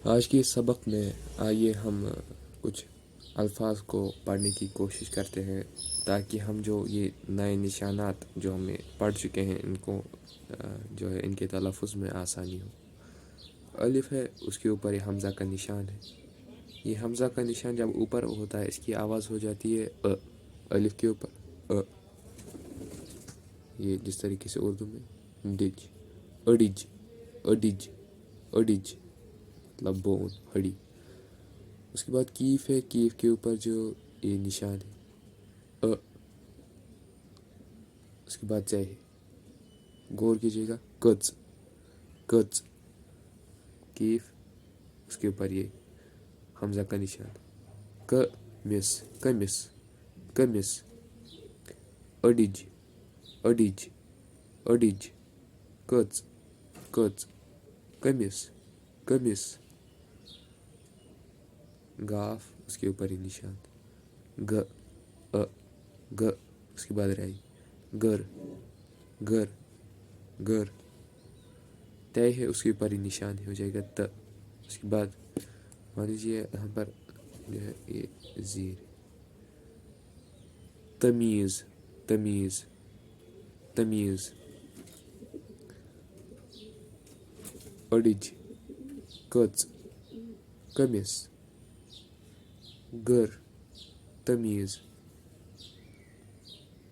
آج کے اس سبق میں آئیے ہم کچھ الفاظ کو پڑھنے کی کوشش کرتے ہیں تاکہ ہم جو یہ نئے نشانات جو ہمیں پڑھ چکے ہیں ان کو جو ہے ان کے تلفظ میں آسانی ہو۔ الف ہے، اس کے اوپر یہ حمزہ کا نشان ہے۔ یہ حمزہ کا نشان جب اوپر ہوتا ہے اس کی آواز ہو جاتی ہے الف کے اوپر یہ جس طریقے سے اردو میں ڈج، اڈج، اڈج، اڈج مطلب بون، ہڈی۔ اس کے بعد کیف ہے، کیف کے اوپر جو یہ نشان ہے اس کے بعد ہے، غور کیجیے گا، کچ، کچ، کیف، اس کے اوپر یہ حمزہ کا نشان، کمس، کمس، کمس، اڈج، اڈج، اڈج، کچ، کچ، کمس، کمس، گاف، اس کے اوپر ہی نشان، گ، گ، اس کے بعد رائی، گر، گر، گر، تے ہے، اس کے اوپر ہی نشان ہو جائے گا ت۔ اس کے بعد مان لیجیے یہاں پر جو ہے یہ زیر، تمیز، تمیز، تمیز، اڈج، کچ، کمس، گر، تمیز،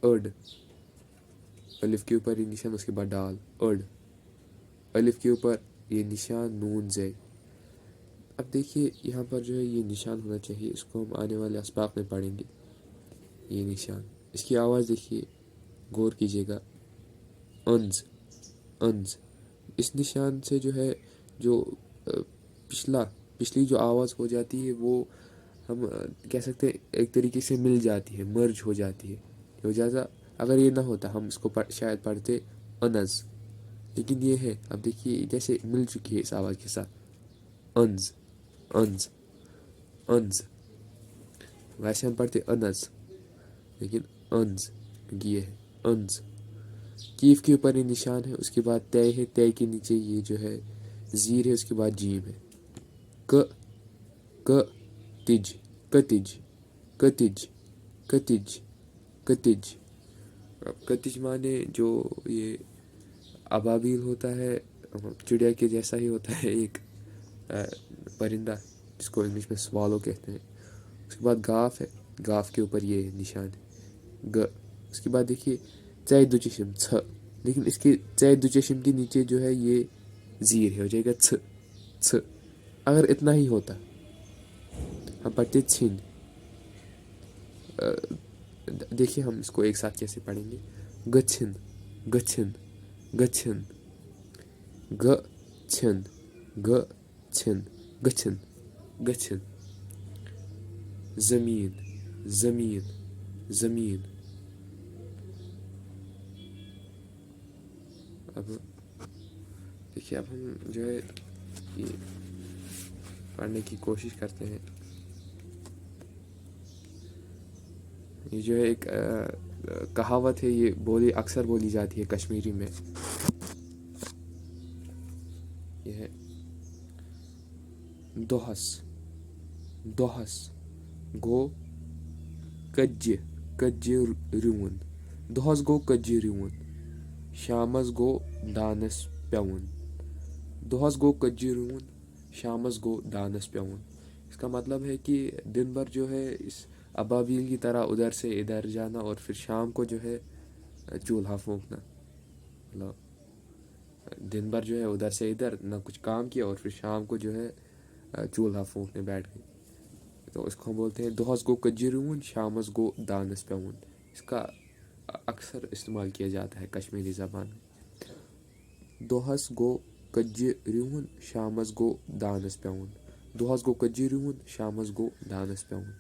اڈ، الف کے اوپر یہ نشان، اس کے بعد ڈال، اڈ، الف کے اوپر یہ نشان نون زید۔ اب دیکھیے یہاں پر جو ہے یہ نشان ہونا چاہیے، اس کو ہم آنے والے اسباق میں پڑھیں گے۔ یہ نشان، اس کی آواز دیکھیے، غور کیجیے گا، انز، انز۔ اس نشان سے جو ہے جو پچھلی جو آواز ہو جاتی ہے وہ ہم کہہ سکتے ہیں ایک طریقے سے مل جاتی ہے، مرج ہو جاتی ہے۔ لہذا اگر یہ نہ ہوتا ہم اس کو شاید پڑھتے انز، لیکن یہ ہے، اب دیکھیے جیسے مل چکی ہے اس آواز کے ساتھ، انز، انز، انز۔ ویسے ہم پڑھتے انز، لیکن انز، کیونکہ یہ ہے انز۔ کیف کے اوپر یہ نشان ہے، اس کے بعد تے ہے، تے کے نیچے یہ جو ہے زیر ہے، اس کے بعد جیم ہے، ک، ک، تج، کتج، کتج، کتج، کتج۔ اب کتج مانے جو یہ ابابیل ہوتا ہے، چڑیا کے جیسا ہی ہوتا ہے ایک پرندہ جس کو انگلش میں سوالو کہتے ہیں۔ اس کے بعد گاف ہے، گاف کے اوپر یہ نشان ہے، گ۔ اس کے بعد دیکھیے ژ دو چشم، څ، لیکن اس کے ژ دو چشم کے نیچے جو ہے یہ زیر ہے، ہو جائے گا څ، څ۔ اگر اتنا ہی ہوتا ہم پڑھتے چھن۔ دیکھیے ہم اس کو ایک ساتھ کیسے پڑھیں گے، گچھن، گچھن، گچھن، گچھن، گچھن، گچھن، گچھن۔ زمین، زمین، زمین۔ اب دیکھیے اب ہم جو ہے یہ پڑھنے کی کوشش کرتے ہیں۔ یہ جو ہے ایک کہاوت ہے، یہ اکثر بولی جاتی ہے کشمیری میں، یہ ہے دۄہس، دۄہس گوٚو کتجہِ، کتجہِ رِوُن، دۄہس گوٚو کتجہِ رِوُن، شامس گوٚو دانس پیوُن، دۄہس گوٚو کتجہِ رِوُن، شامس گوٚو دانس پیوُن۔ اس کا مطلب ہے کہ دن بھر جو ہے اس ابابیل کی طرح ادھر سے ادھر جانا، اور پھر شام کو جو ہے چولہا پھونکنا، مطلب دن بھر جو ہے ادھر سے ادھر نہ کچھ کام کیا، اور پھر شام کو جو ہے چولہا پھونکنے بیٹھ گئے۔ تو اس کو ہم بولتے ہیں دۄہس گوٚو کتجہِ رِوُن، شامس گوٚو دانس پیوُن۔ اس کا اکثر استعمال کیا جاتا ہے کشمیری زبان میں۔ دۄہس گوٚو کتجہِ رِوُن، شامس گوٚو دانس پیوُن، دۄہس گوٚو کتجہِ رِوُن، شامس گوٚو دانس پیوُن۔